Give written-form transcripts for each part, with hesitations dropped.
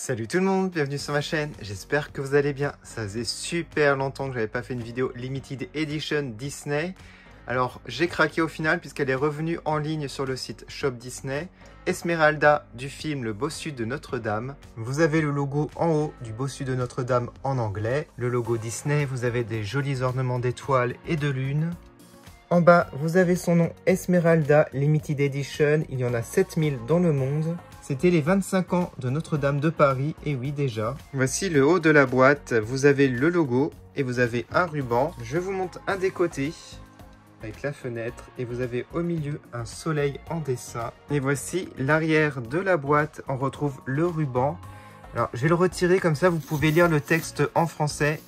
Salut tout le monde, bienvenue sur ma chaîne, j'espère que vous allez bien. Ça faisait super longtemps que j'avais pas fait une vidéo Limited Edition Disney. Alors j'ai craqué au final puisqu'elle est revenue en ligne sur le site Shop Disney. Esmeralda du film Le Bossu de Notre-Dame. Vous avez le logo en haut du Bossu de Notre-Dame en anglais. Le logo Disney, vous avez des jolis ornements d'étoiles et de lune. En bas, vous avez son nom Esmeralda Limited Edition, il y en a 7000 dans le monde. C'était les 25 ans de Notre-Dame de Paris, et oui déjà. Voici le haut de la boîte, vous avez le logo et vous avez un ruban. Je vous montre un des côtés avec la fenêtre et vous avez au milieu un soleil en dessin. Et voici l'arrière de la boîte, on retrouve le ruban. Alors je vais le retirer comme ça vous pouvez lire le texte en français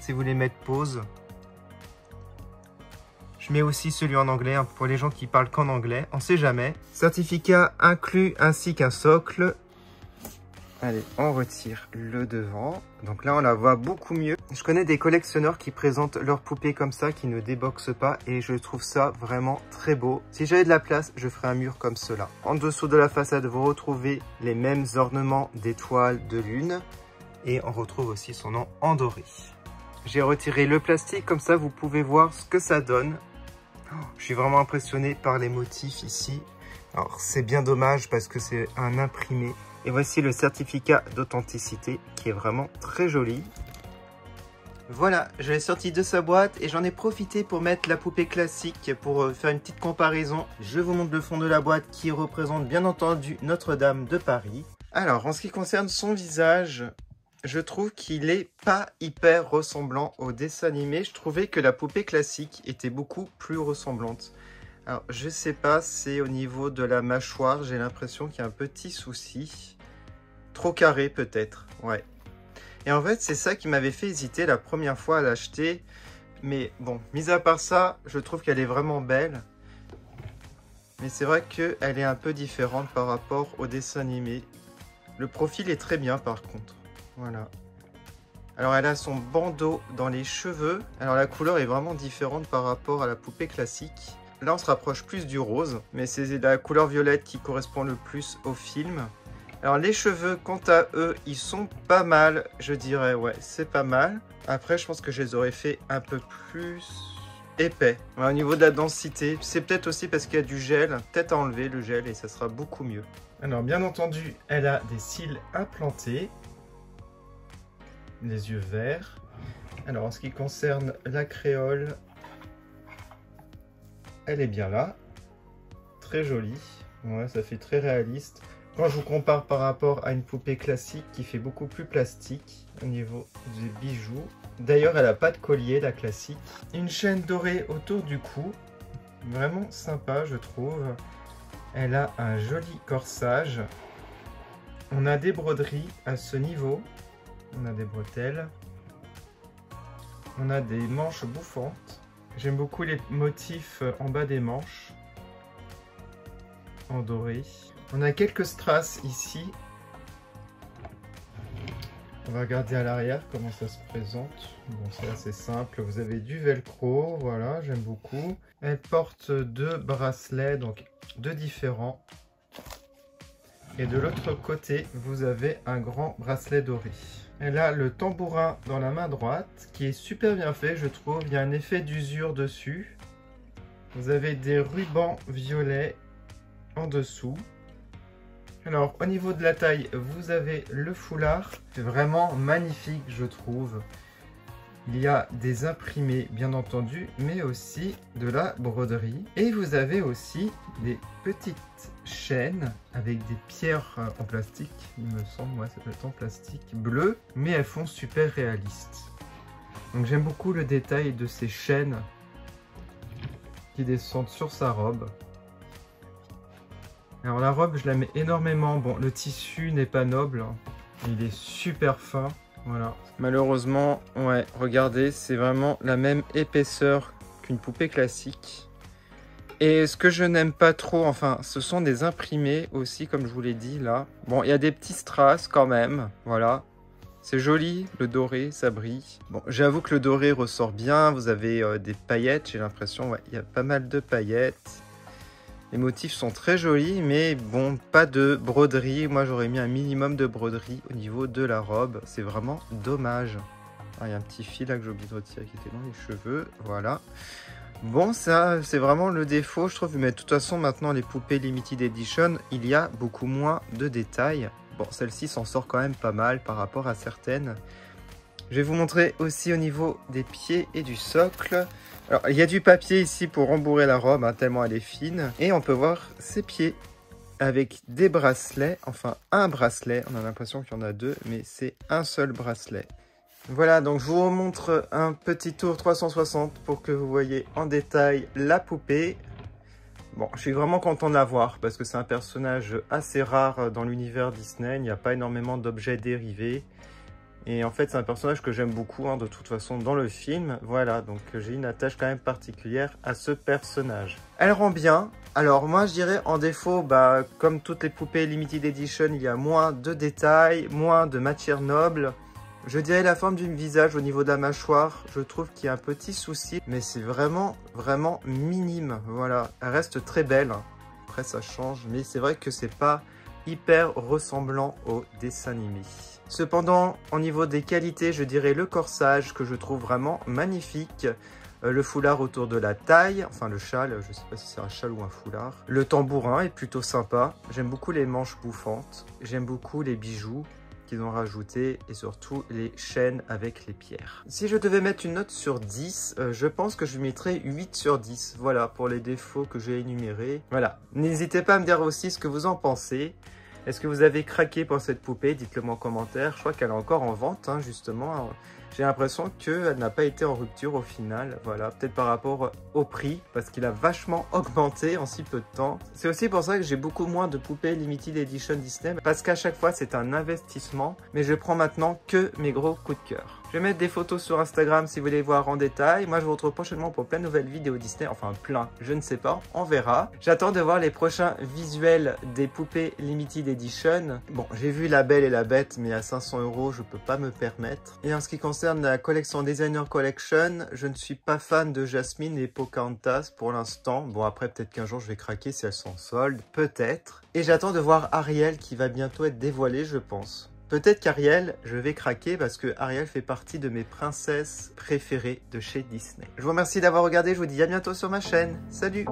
si vous voulez mettre pause. Je mets aussi celui en anglais hein, pour les gens qui parlent qu'en anglais, on sait jamais. Certificat inclus ainsi qu'un socle. Allez, on retire le devant. Donc là, on la voit beaucoup mieux. Je connais des collectionneurs qui présentent leurs poupées comme ça, qui ne déboxent pas. Et je trouve ça vraiment très beau. Si j'avais de la place, je ferais un mur comme cela. En dessous de la façade, vous retrouvez les mêmes ornements d'étoiles de lune. Et on retrouve aussi son nom en doré. J'ai retiré le plastique, comme ça vous pouvez voir ce que ça donne. Je suis vraiment impressionné par les motifs ici. Alors c'est bien dommage parce que c'est un imprimé. Et voici le certificat d'authenticité qui est vraiment très joli. Voilà, je l'ai sorti de sa boîte et j'en ai profité pour mettre la poupée classique pour faire une petite comparaison. Je vous montre le fond de la boîte qui représente bien entendu Notre-Dame de Paris. Alors en ce qui concerne son visage, je trouve qu'il est pas hyper ressemblant au dessin animé. Je trouvais que la poupée classique était beaucoup plus ressemblante. Alors, je sais pas, c'est au niveau de la mâchoire, j'ai l'impression qu'il y a un petit souci. Trop carré peut-être, ouais. Et en fait, c'est ça qui m'avait fait hésiter la première fois à l'acheter. Mais bon, mis à part ça, je trouve qu'elle est vraiment belle. Mais c'est vrai qu'elle est un peu différente par rapport au dessin animé. Le profil est très bien par contre. Voilà. Alors elle a son bandeau dans les cheveux. Alors la couleur est vraiment différente par rapport à la poupée classique. Là on se rapproche plus du rose, mais c'est la couleur violette qui correspond le plus au film. Alors les cheveux, quant à eux, ils sont pas mal, je dirais, ouais, c'est pas mal. Après je pense que je les aurais fait un peu plus épais. Ouais, au niveau de la densité, c'est peut-être aussi parce qu'il y a du gel, peut-être à enlever le gel et ça sera beaucoup mieux. Alors bien entendu, elle a des cils implantés. Les yeux verts. Alors en ce qui concerne la créole, elle est bien là, très jolie, ouais, ça fait très réaliste. Quand je vous compare par rapport à une poupée classique qui fait beaucoup plus plastique au niveau des bijoux. D'ailleurs elle n'a pas de collier la classique. Une chaîne dorée autour du cou, vraiment sympa je trouve. Elle a un joli corsage. On a des broderies à ce niveau. On a des bretelles. On a des manches bouffantes. J'aime beaucoup les motifs en bas des manches. En doré. On a quelques strass ici. On va regarder à l'arrière comment ça se présente. Bon, c'est assez simple. Vous avez du velcro. Voilà, j'aime beaucoup. Elle porte deux bracelets, donc deux différents. Et de l'autre côté, vous avez un grand bracelet doré. Elle a le tambourin dans la main droite, qui est super bien fait, je trouve. Il y a un effet d'usure dessus. Vous avez des rubans violets en dessous. Alors, au niveau de la taille, vous avez le foulard. C'est vraiment magnifique, je trouve. Il y a des imprimés, bien entendu, mais aussi de la broderie. Et vous avez aussi des petites chaînes avec des pierres en plastique, il me semble, ouais, ça peut être en plastique bleu, mais elles font super réalistes. Donc j'aime beaucoup le détail de ces chaînes qui descendent sur sa robe. Alors la robe, je la mets énormément. Bon, le tissu n'est pas noble, hein. Il est super fin. Voilà. Malheureusement, ouais, regardez, c'est vraiment la même épaisseur qu'une poupée classique. Et ce que je n'aime pas trop, enfin, ce sont des imprimés aussi, comme je vous l'ai dit là. Bon, il y a des petits strass quand même, voilà. C'est joli, le doré, ça brille. Bon, j'avoue que le doré ressort bien, vous avez des paillettes, j'ai l'impression, ouais, il y a pas mal de paillettes. Les motifs sont très jolis, mais bon, pas de broderie. Moi, j'aurais mis un minimum de broderie au niveau de la robe. C'est vraiment dommage. Ah, il y a un petit fil là que j'ai oublié de retirer qui était dans les cheveux. Voilà. Bon, ça, c'est vraiment le défaut, je trouve. Mais de toute façon, maintenant, les poupées Limited Edition, il y a beaucoup moins de détails. Bon, celle-ci s'en sort quand même pas mal par rapport à certaines. Je vais vous montrer aussi au niveau des pieds et du socle. Alors, il y a du papier ici pour rembourrer la robe, hein, tellement elle est fine. Et on peut voir ses pieds avec des bracelets. Enfin, un bracelet. On a l'impression qu'il y en a deux, mais c'est un seul bracelet. Voilà, donc je vous remontre un petit tour 360 pour que vous voyez en détail la poupée. Bon, je suis vraiment content de la voir parce que c'est un personnage assez rare dans l'univers Disney. Il n'y a pas énormément d'objets dérivés. Et en fait, c'est un personnage que j'aime beaucoup, hein, de toute façon, dans le film. Voilà, donc j'ai une attache quand même particulière à ce personnage. Elle rend bien. Alors moi, je dirais en défaut, bah, comme toutes les poupées Limited Edition, il y a moins de détails, moins de matière noble. Je dirais la forme du visage au niveau de la mâchoire. Je trouve qu'il y a un petit souci, mais c'est vraiment, vraiment minime. Voilà, elle reste très belle. Après, ça change, mais c'est vrai que c'est pas hyper ressemblant au dessin animé. Cependant, au niveau des qualités, je dirais le corsage que je trouve vraiment magnifique. Le foulard autour de la taille, enfin le châle, je ne sais pas si c'est un châle ou un foulard. Le tambourin est plutôt sympa. J'aime beaucoup les manches bouffantes. J'aime beaucoup les bijoux qu'ils ont rajoutés et surtout les chaînes avec les pierres. Si je devais mettre une note sur 10, je pense que je mettrais 8 sur 10. Voilà, pour les défauts que j'ai énumérés. Voilà. N'hésitez pas à me dire aussi ce que vous en pensez. Est-ce que vous avez craqué pour cette poupée? Dites-le moi en commentaire. Je crois qu'elle est encore en vente, hein, justement. J'ai l'impression qu'elle n'a pas été en rupture au final. Voilà, peut-être par rapport au prix, parce qu'il a vachement augmenté en si peu de temps. C'est aussi pour ça que j'ai beaucoup moins de poupées Limited Edition Disney, parce qu'à chaque fois, c'est un investissement. Mais je prends maintenant que mes gros coups de cœur. Je vais mettre des photos sur Instagram si vous voulez voir en détail. Moi, je vous retrouve prochainement pour plein de nouvelles vidéos Disney. Enfin, plein, je ne sais pas, on verra. J'attends de voir les prochains visuels des poupées Limited Edition. Bon, j'ai vu La Belle et la Bête, mais à 500 €, je peux pas me permettre. Et en ce qui concerne la collection Designer Collection, je ne suis pas fan de Jasmine et Pocahontas pour l'instant. Bon, après, peut-être qu'un jour, je vais craquer si elles sont en solde. Peut-être. Et j'attends de voir Ariel qui va bientôt être dévoilée, je pense. Peut-être qu'Ariel, je vais craquer parce que Ariel fait partie de mes princesses préférées de chez Disney. Je vous remercie d'avoir regardé, je vous dis à bientôt sur ma chaîne. Salut!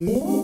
Ooh.